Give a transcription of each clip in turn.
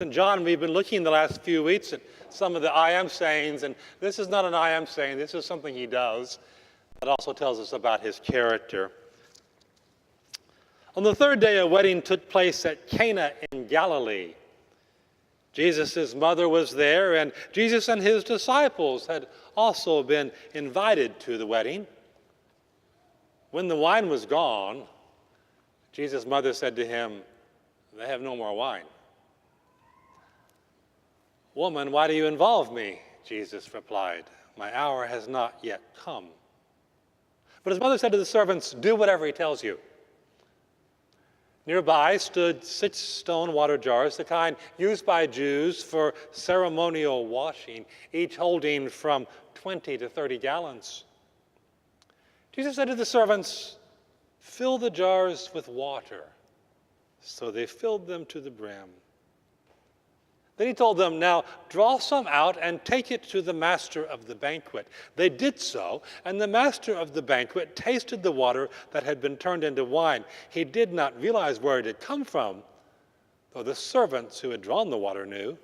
And John, we've been looking the last few weeks at some of the I am sayings, and this is not an I am saying, this is something he does that also tells us about his character. On the third day, a wedding took place at Cana in Galilee. Jesus' mother was there, and Jesus and his disciples had also been invited to the wedding. When the wine was gone, Jesus' mother said to him, "They have no more wine." "Woman, why do you involve me?" Jesus replied. "My hour has not yet come." But his mother said to the servants, "Do whatever he tells you." Nearby stood 6 stone water jars, the kind used by Jews for ceremonial washing, each holding from 20 to 30 gallons. Jesus said to the servants, "Fill the jars with water." So they filled them to the brim. Then he told them, "Now draw some out and take it to the master of the banquet." They did so, and the master of the banquet tasted the water that had been turned into wine. He did not realize where it had come from, though the servants who had drawn the water knew.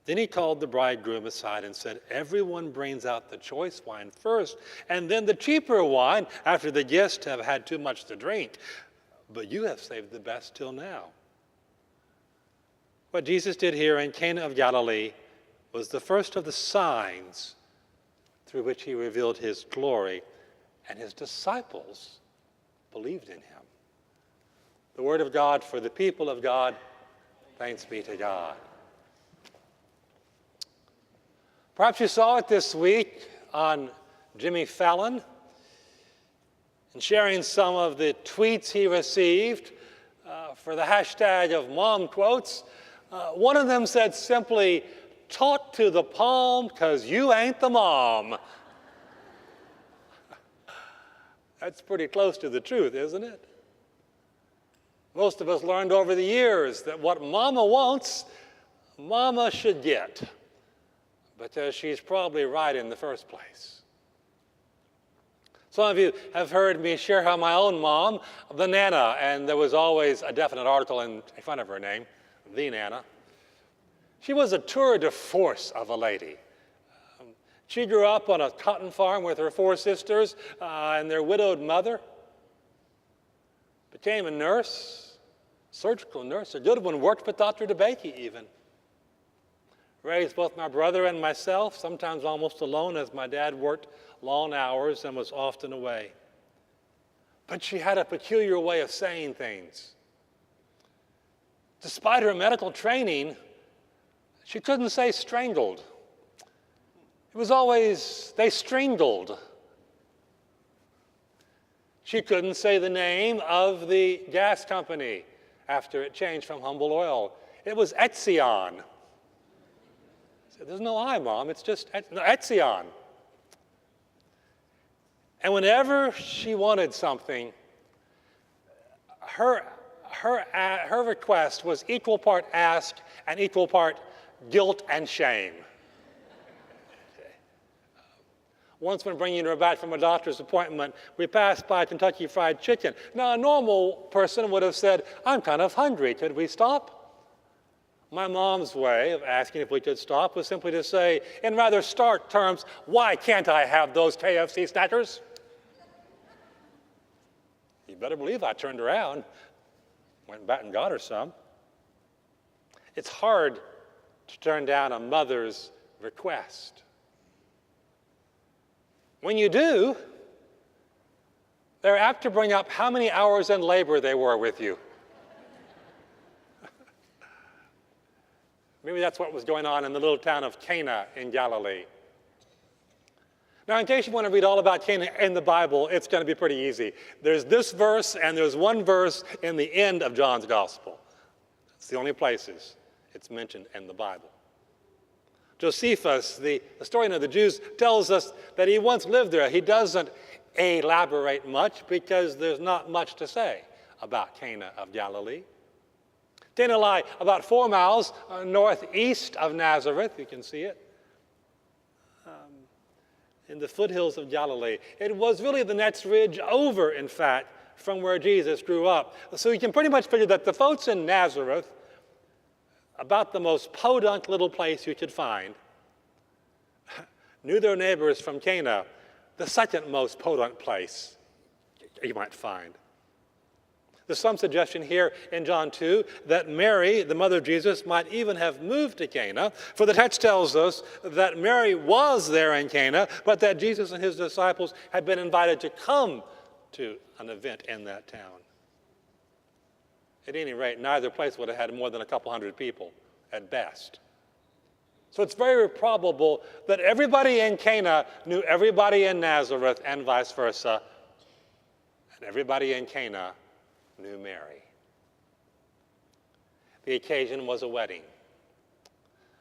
Then he called the bridegroom aside and said, "Everyone brings out the choice wine first, and then the cheaper wine after the guests have had too much to drink. But you have saved the best till now." What Jesus did here in Cana of Galilee was the first of the signs through which he revealed his glory, and his disciples believed in him. The word of God for the people of God. Thanks be to God. Perhaps you saw it this week on Jimmy Fallon, and sharing some of the tweets he received for the hashtag of mom quotes. One of them said simply, "Talk to the palm because you ain't the mom." That's pretty close to the truth, isn't it? Most of us learned over the years that what mama wants, mama should get, because she's probably right in the first place. Some of you have heard me share how my own mom, the Nana, and there was always a definite article in front of her name, the Nana. She was a tour de force of a lady. She grew up on a cotton farm with her 4 sisters and their widowed mother. Became a nurse, surgical nurse, a good one, worked with Dr. DeBakey even. Raised both my brother and myself, sometimes almost alone as my dad worked long hours and was often away. But she had a peculiar way of saying things. Despite her medical training, she couldn't say strangled. It was always, "They strangled." She couldn't say the name of the gas company after it changed from Humble Oil. It was Etzion. I said, "There's no I, Mom, it's just Etzion." And whenever she wanted something, her request was equal part ask and equal part guilt and shame. Once when bringing her back from a doctor's appointment, we passed by Kentucky Fried Chicken. Now, a normal person would have said, "I'm kind of hungry, could we stop?" My mom's way of asking if we could stop was simply to say, in rather stark terms, "Why can't I have those KFC snackers?" You better believe I turned around, went back and got her some. It's hard to turn down a mother's request. When you do, they're apt to bring up how many hours in labor they were with you. Maybe that's what was going on in the little town of Cana in Galilee. Now, in case you want to read all about Cana in the Bible, it's going to be pretty easy. There's this verse, and there's one verse in the end of John's Gospel. It's the only places it's mentioned in the Bible. Josephus, the historian of the Jews, tells us that he once lived there. He doesn't elaborate much because there's not much to say about Cana of Galilee. Cana lie about 4 miles northeast of Nazareth. You can see it. In the foothills of Galilee. It was really the next ridge over, in fact, from where Jesus grew up. So you can pretty much figure that the folks in Nazareth about the most podunk little place you could find, knew their neighbors from Cana, the second most podunk place you might find. There's some suggestion here in John 2 that Mary, the mother of Jesus, might even have moved to Cana, for the text tells us that Mary was there in Cana, but that Jesus and his disciples had been invited to come to an event in that town. At any rate, neither place would have had more than a couple hundred people at best. So it's very probable that everybody in Cana knew everybody in Nazareth and vice versa, and everybody in Cana knew Mary. The occasion was a wedding.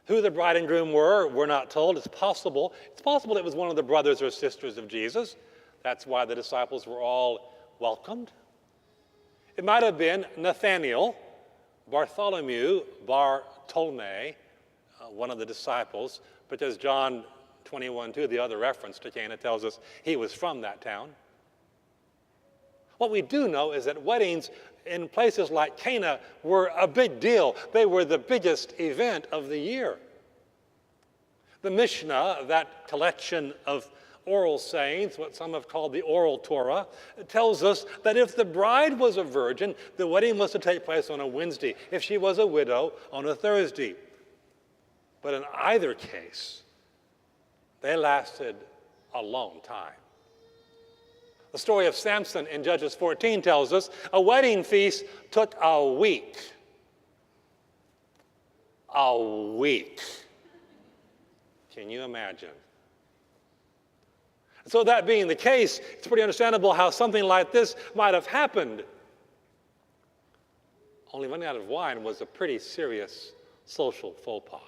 Who the bride and groom were, we're not told. It's possible it was one of the brothers or sisters of Jesus. That's why the disciples were all welcomed. It might have been Nathanael, Bartholomew, Bar-Tolmei, one of the disciples, because John 21:2, the other reference to Cana, tells us he was from that town. What we do know is that weddings in places like Cana were a big deal. They were the biggest event of the year. The Mishnah, that collection of oral sayings, what some have called the oral Torah, tells us that if the bride was a virgin, the wedding was to take place on a Wednesday. If she was a widow, on a Thursday. But in either case, they lasted a long time. The story of Samson in Judges 14 tells us a wedding feast took a week. A week. Can you imagine? So that being the case, it's pretty understandable how something like this might have happened. Only running out of wine was a pretty serious social faux pas.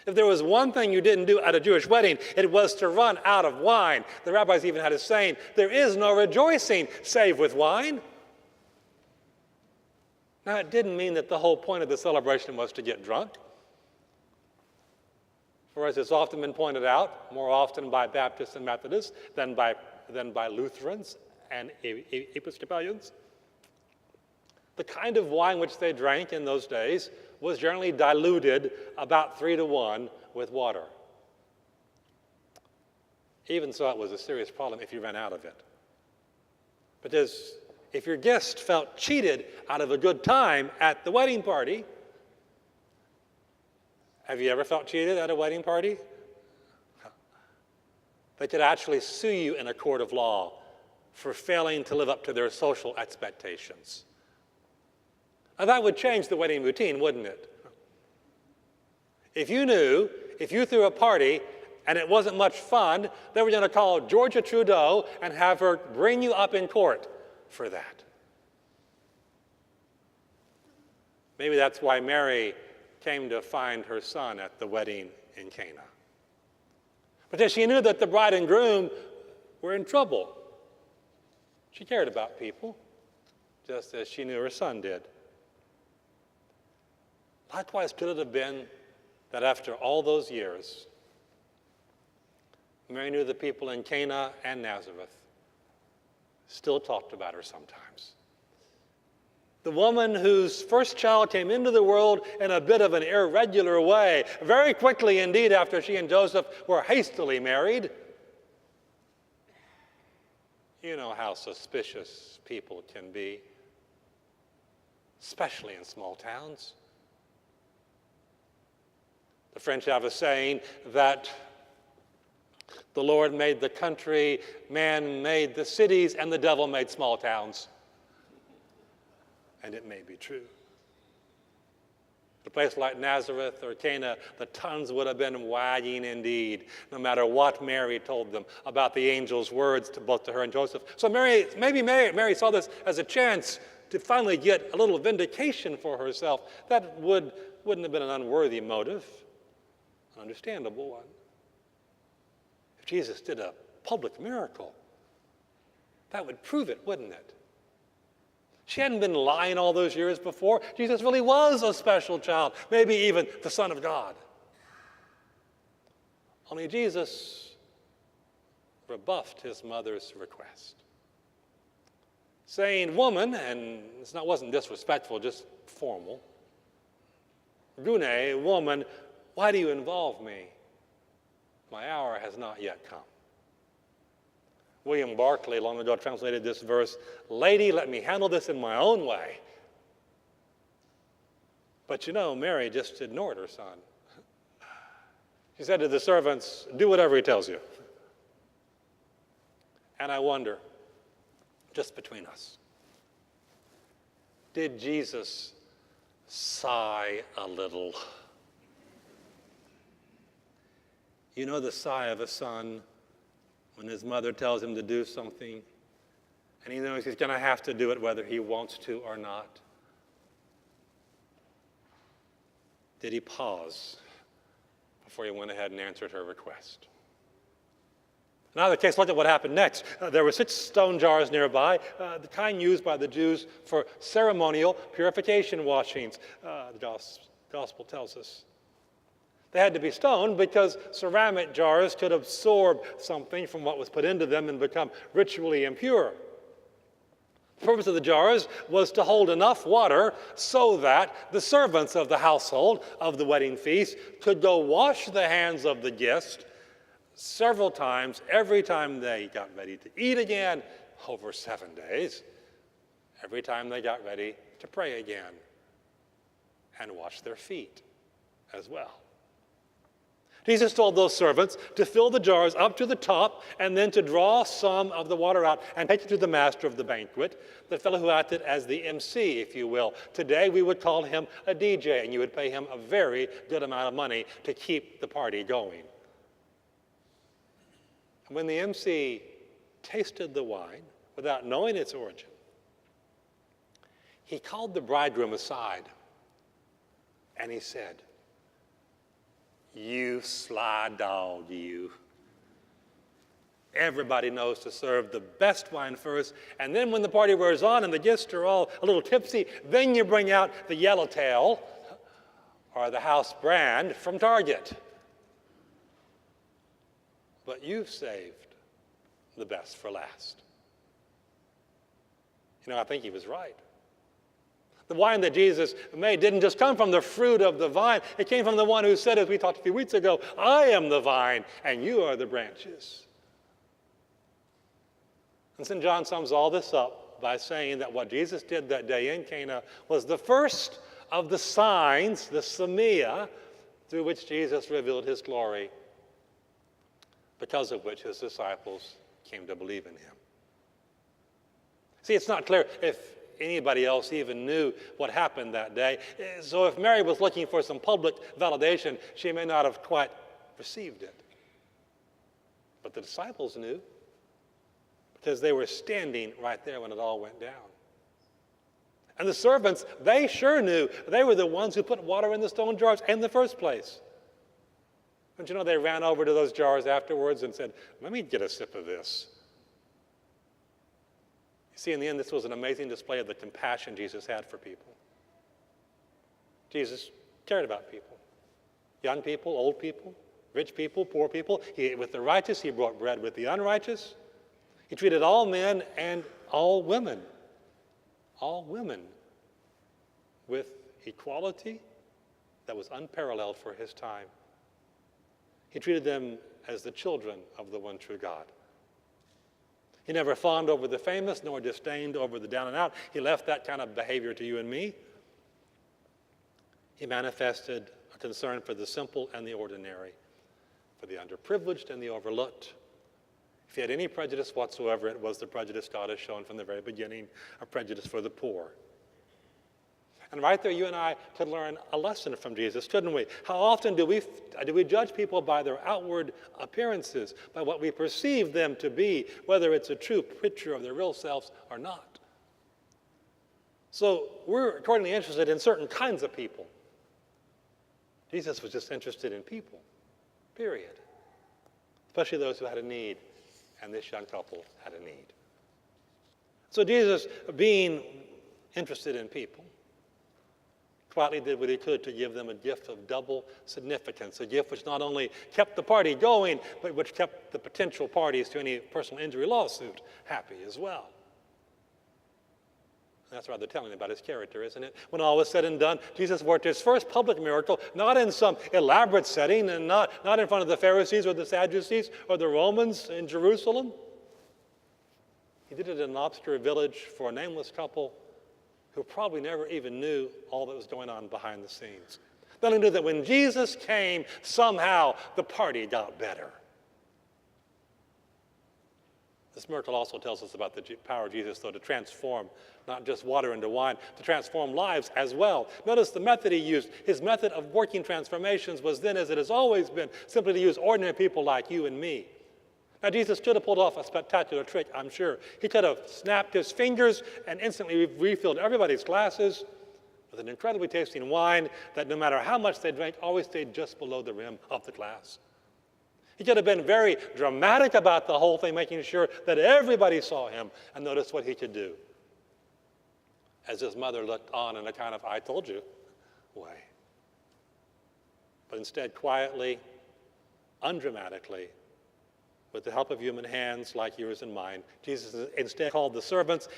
If there was one thing you didn't do at a Jewish wedding, it was to run out of wine. The rabbis even had a saying, there is no rejoicing save with wine. Now, it didn't mean that the whole point of the celebration was to get drunk. For as it's often been pointed out, more often by Baptists and Methodists than by Lutherans and Episcopalians, the kind of wine which they drank in those days was generally diluted about 3-to-1 with water. Even so, it was a serious problem if you ran out of it. Because if your guest felt cheated out of a good time at the wedding party, have you ever felt cheated at a wedding party? They could actually sue you in a court of law for failing to live up to their social expectations. Now, that would change the wedding routine, wouldn't it? If you threw a party and it wasn't much fun, they were going to call Georgia Trudeau and have her bring you up in court for that. Maybe that's why Mary came to find her son at the wedding in Cana. Because she knew that the bride and groom were in trouble. She cared about people, just as she knew her son did. Likewise, could it have been that after all those years, Mary knew the people in Cana and Nazareth still talked about her sometimes. The woman whose first child came into the world in a bit of an irregular way, very quickly indeed after she and Joseph were hastily married. You know how suspicious people can be, especially in small towns. The French have a saying that the Lord made the country, man made the cities, and the devil made small towns. And it may be true. A place like Nazareth or Cana, the tongues would have been wagging indeed, no matter what Mary told them about the angel's words to both to her and Joseph. So maybe Mary saw this as a chance to finally get a little vindication for herself. That wouldn't have been an unworthy motive, an understandable one. If Jesus did a public miracle, that would prove it, wouldn't it? She hadn't been lying all those years before. Jesus really was a special child, maybe even the Son of God. Only Jesus rebuffed his mother's request, saying, "Woman," and it wasn't disrespectful, just formal, Gune, woman, why do you involve me? My hour has not yet come. William Barclay long ago translated this verse, lady, let me handle this in my own way. But you know, Mary just ignored her son. She said to the servants, do whatever he tells you. And I wonder, just between us, did Jesus sigh a little? You know the sigh of a son when his mother tells him to do something, and he knows he's going to have to do it whether he wants to or not. Did he pause before he went ahead and answered her request? In either case, look at what happened next. There were 6 stone jars nearby, the kind used by the Jews for ceremonial purification washings, the gospel tells us. They had to be stone because ceramic jars could absorb something from what was put into them and become ritually impure. The purpose of the jars was to hold enough water so that the servants of the household of the wedding feast could go wash the hands of the guest several times every time they got ready to eat again over 7 days, every time they got ready to pray again, and wash their feet as well. Jesus told those servants to fill the jars up to the top and then to draw some of the water out and take it to the master of the banquet, the fellow who acted as the MC, if you will. Today we would call him a DJ, and you would pay him a very good amount of money to keep the party going. When the MC tasted the wine without knowing its origin, he called the bridegroom aside and he said, you sly dog, you. Everybody knows to serve the best wine first, and then when the party wears on and the guests are all a little tipsy, then you bring out the Yellowtail or the house brand from Target. But you've saved the best for last. You know, I think he was right. The wine that Jesus made didn't just come from the fruit of the vine. It came from the one who said, as we talked a few weeks ago, I am the vine and you are the branches. And St. John sums all this up by saying that what Jesus did that day in Cana was the first of the signs, the semia, through which Jesus revealed his glory, because of which his disciples came to believe in him. See, it's not clear if anybody else even knew what happened that day. So if Mary was looking for some public validation, she may not have quite received it. But the disciples knew, because they were standing right there when it all went down. And the servants, they sure knew. They were the ones who put water in the stone jars in the first place. Don't you know they ran over to those jars afterwards and said, let me get a sip of this. You see, in the end, this was an amazing display of the compassion Jesus had for people. Jesus cared about people. Young people, old people, rich people, poor people. He ate with the righteous. He brought bread with the unrighteous. He treated all men and all women with equality that was unparalleled for his time. He treated them as the children of the one true God. He never fawned over the famous, nor disdained over the down and out. He left that kind of behavior to you and me. He manifested a concern for the simple and the ordinary, for the underprivileged and the overlooked. If he had any prejudice whatsoever, it was the prejudice God has shown from the very beginning, a prejudice for the poor. And right there, you and I could learn a lesson from Jesus, couldn't we? How often do we judge people by their outward appearances, by what we perceive them to be, whether it's a true picture of their real selves or not? So we're accordingly interested in certain kinds of people. Jesus was just interested in people, period. Especially those who had a need, and this young couple had a need. So Jesus, being interested in people, quietly did what he could to give them a gift of double significance, a gift which not only kept the party going, but which kept the potential parties to any personal injury lawsuit happy as well. That's rather telling about his character, isn't it? When all was said and done, Jesus worked his first public miracle, not in some elaborate setting and not in front of the Pharisees or the Sadducees or the Romans in Jerusalem. He did it in an obscure village for a nameless couple who probably never even knew all that was going on behind the scenes. They only knew that when Jesus came, somehow the party got better. This miracle also tells us about the power of Jesus, though, to transform not just water into wine, to transform lives as well. Notice the method he used. His method of working transformations was then, as it has always been, simply to use ordinary people like you and me. Now, Jesus could have pulled off a spectacular trick, I'm sure. He could have snapped his fingers and instantly refilled everybody's glasses with an incredibly tasting wine that, no matter how much they drank, always stayed just below the rim of the glass. He could have been very dramatic about the whole thing, making sure that everybody saw him, and notice what he could do. As his mother looked on in a kind of "I told you" way. But instead, quietly, undramatically, with the help of human hands like yours and mine, Jesus instead called the servants,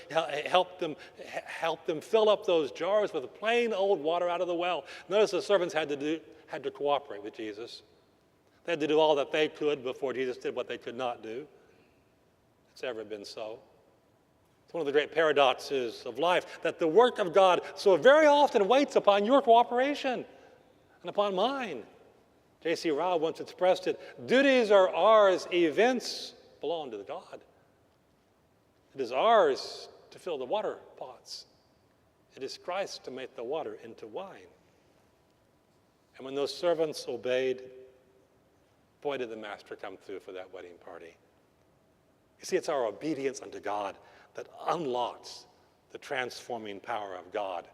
helped them fill up those jars with plain old water out of the well. Notice the servants had to cooperate with Jesus. They had to do all that they could before Jesus did what they could not do. It's ever been so. It's one of the great paradoxes of life, that the work of God so very often waits upon your cooperation and upon mine. J.C. Ryle once expressed it, duties are ours, events belong to God. It is ours to fill the water pots. It is Christ to make the water into wine. And when those servants obeyed, boy, did the master come through for that wedding party. You see, it's our obedience unto God that unlocks the transforming power of God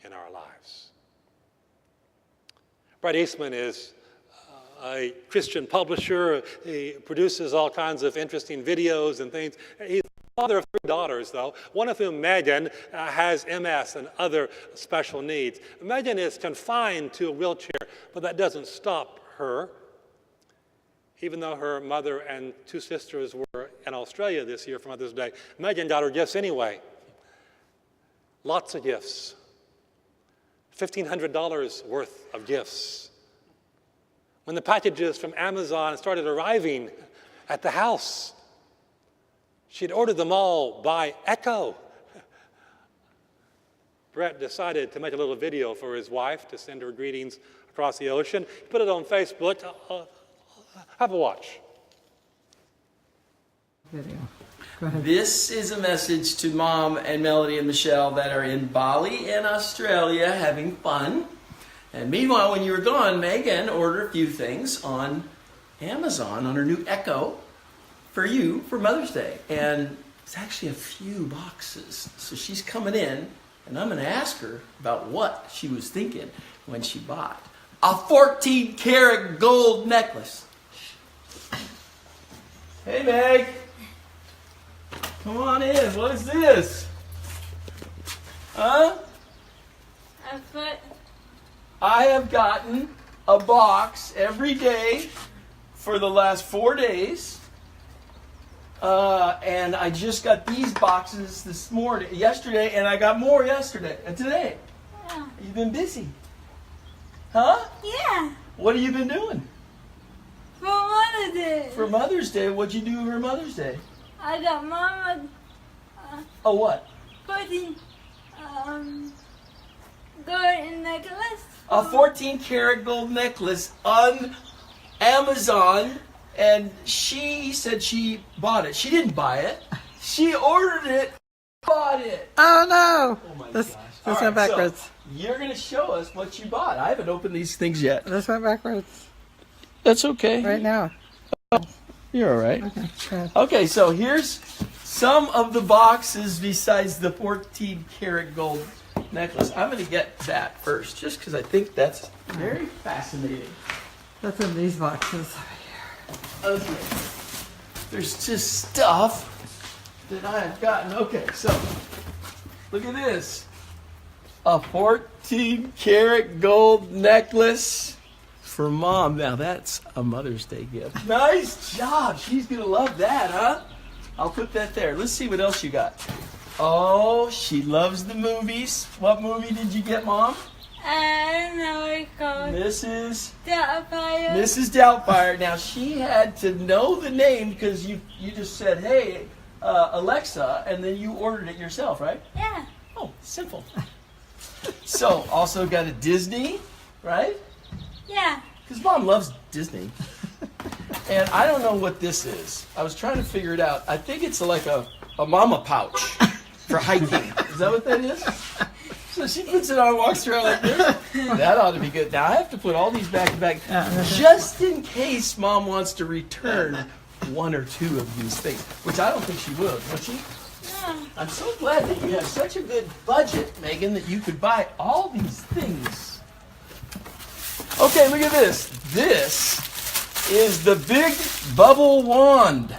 in our lives. Brett Eastman is a Christian publisher. He produces all kinds of interesting videos and things. He's the father of 3 daughters, though, one of whom, Megan, has MS and other special needs. Megan is confined to a wheelchair, but that doesn't stop her. Even though her mother and 2 sisters were in Australia this year for Mother's Day, Megan got her gifts anyway. Lots of gifts. $1,500 worth of gifts. When the packages from Amazon started arriving at the house, she'd ordered them all by Echo. Brett decided to make a little video for his wife to send her greetings across the ocean. He put it on Facebook. Have a watch. Video. Go ahead. This is a message to Mom and Melody and Michelle that are in Bali and Australia having fun. And meanwhile, when you were gone, Megan ordered a few things on Amazon on her new Echo for you for Mother's Day. And it's actually a few boxes. So she's coming in, and I'm going to ask her about what she was thinking when she bought a 14-karat gold necklace. Hey, Meg. Come on in. What is this? Huh? I have gotten a box every day for the last 4 days. And I just got these boxes yesterday, and I got more yesterday and today. Yeah. You've been busy. Huh? Yeah. What have you been doing? For Mother's Day. For Mother's Day, what'd you do for Mother's Day? I got Mama Oh, what? putting golden necklace. A 14-karat gold necklace on Amazon, and she said she bought it. She didn't buy it. She ordered it, bought it. Oh no! Oh my This gosh. went backwards. So you're going to show us what you bought. I haven't opened these things yet. This went backwards That's okay. right now. You're all right. Okay. Go ahead. Okay, so here's some of the boxes besides the 14-karat gold necklace. I'm going to get that first, just because I think that's very fascinating. That's in these boxes over here. Okay. There's just stuff that I have gotten. Okay, so look at this. A 14-karat gold necklace for Mom. Now that's a Mother's Day gift. Nice job. She's going to love that, huh? I'll put that there. Let's see what else you got. Oh, she loves the movies. What movie did you get, Mom? I don't know what it's called. Mrs. Doubtfire. Now, she had to know the name because you just said, hey, Alexa, and then you ordered it yourself, right? Yeah. Oh, simple. So, also got a Disney, right? Yeah. Because Mom loves Disney. And I don't know what this is. I was trying to figure it out. I think it's like a mama pouch for hiking. Is that what that is? So she puts it on and walks around like this. That ought to be good. Now I have to put all these back to back just in case Mom wants to return one or two of these things, which I don't think she would she? No. I'm so glad that you have such a good budget, Megan, that you could buy all these things. Okay, look at this. This is the big bubble wand.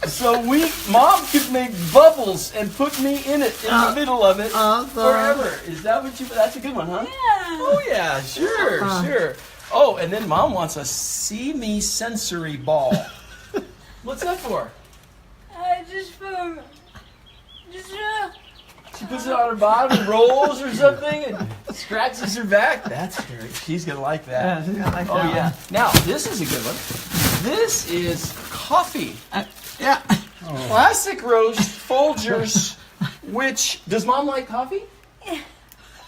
So Mom could make bubbles and put me in it, in the middle of it, forever. Is that what that's a good one, huh? Yeah. Oh yeah, sure. Oh, and then Mom wants a see me sensory ball. What's that for? She puts it on her bottom and rolls or something and scratches her back. That's scary. She's gonna like that. Yeah, she's gonna like Oh that yeah. Now this is a good one. This is coffee. Yeah. Classic roast Folgers. Which does Mom like coffee?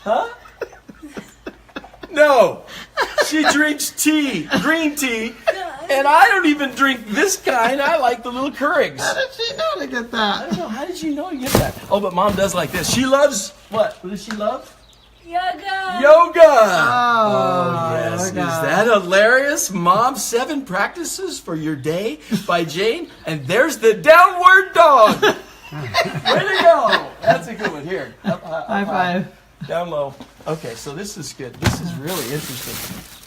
Huh? No. She drinks tea, green tea, and I don't even drink this kind. I like the little Keurigs. How did she know to get I that? don't know. How did you know to get that? Oh, but Mom does like this. She loves what? What does she love? Yoga. Yoga. Oh, Yes. yoga. Is that hilarious? Mom, 7 practices for your day by Jane. And there's the downward dog. Way to go. That's a good one. Here. Up High five. Down low. Okay, so this is good. This is really interesting.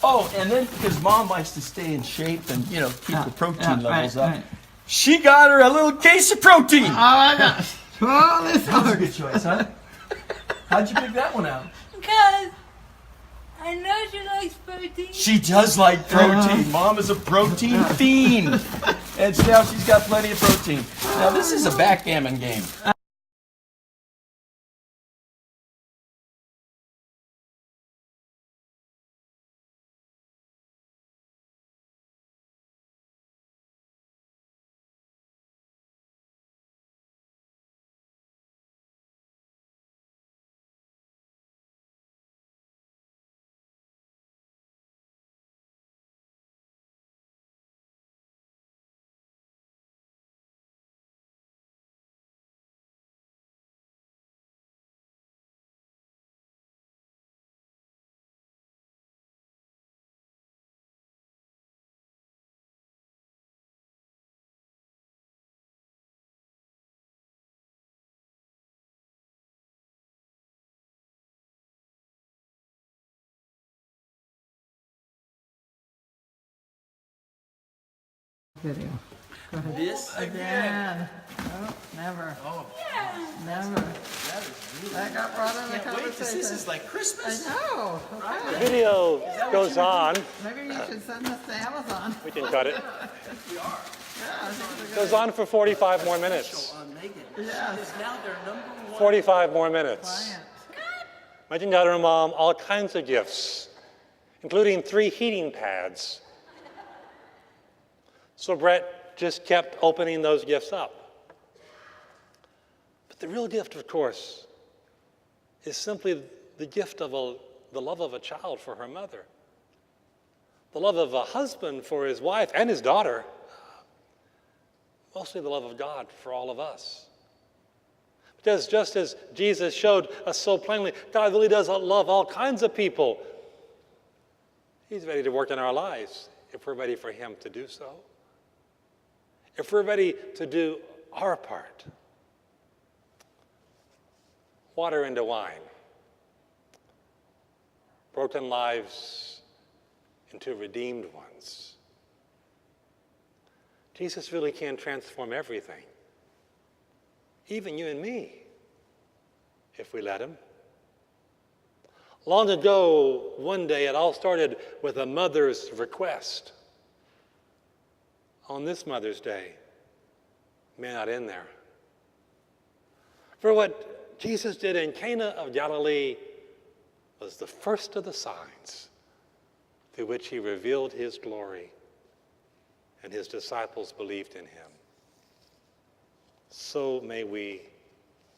Oh, and then because Mom likes to stay in shape and, keep the protein levels up, she got her a little case of protein. Oh my gosh. Well, this That was a hard. good choice, huh? How'd you pick that one out? Because I know she likes protein. She does like protein. Mom is a protein fiend. And now she's got plenty of protein. Now, this is a backgammon game. Video. Go ahead. This Again. Oh, never. Oh, Never. that is really. That got brought in the Wait, 'cause conversation. this is like Christmas. I know. The Okay. video goes on. Maybe you should send this to Amazon. We can cut it. We are. Yeah, I think it's a good Goes on for 45 more minutes. On Megan. Yeah. She is now their number 1. 45 more minutes. client. Megan got her mom all kinds of gifts, including 3 heating pads. So Brett just kept opening those gifts up. But the real gift, of course, is simply the gift of the love of a child for her mother, the love of a husband for his wife and his daughter, mostly the love of God for all of us. Because just as Jesus showed us so plainly, God really does love all kinds of people. He's ready to work in our lives if we're ready for him to do so. If we're ready to do our part. Water into wine. Broken lives into redeemed ones. Jesus really can transform everything. Even you and me, if we let him. Long ago, one day, it all started with a mother's request. On this Mother's Day, man, not in there. For what Jesus did in Cana of Galilee was the first of the signs through which he revealed his glory, and his disciples believed in him. So may we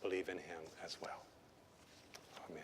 believe in him as well. Amen.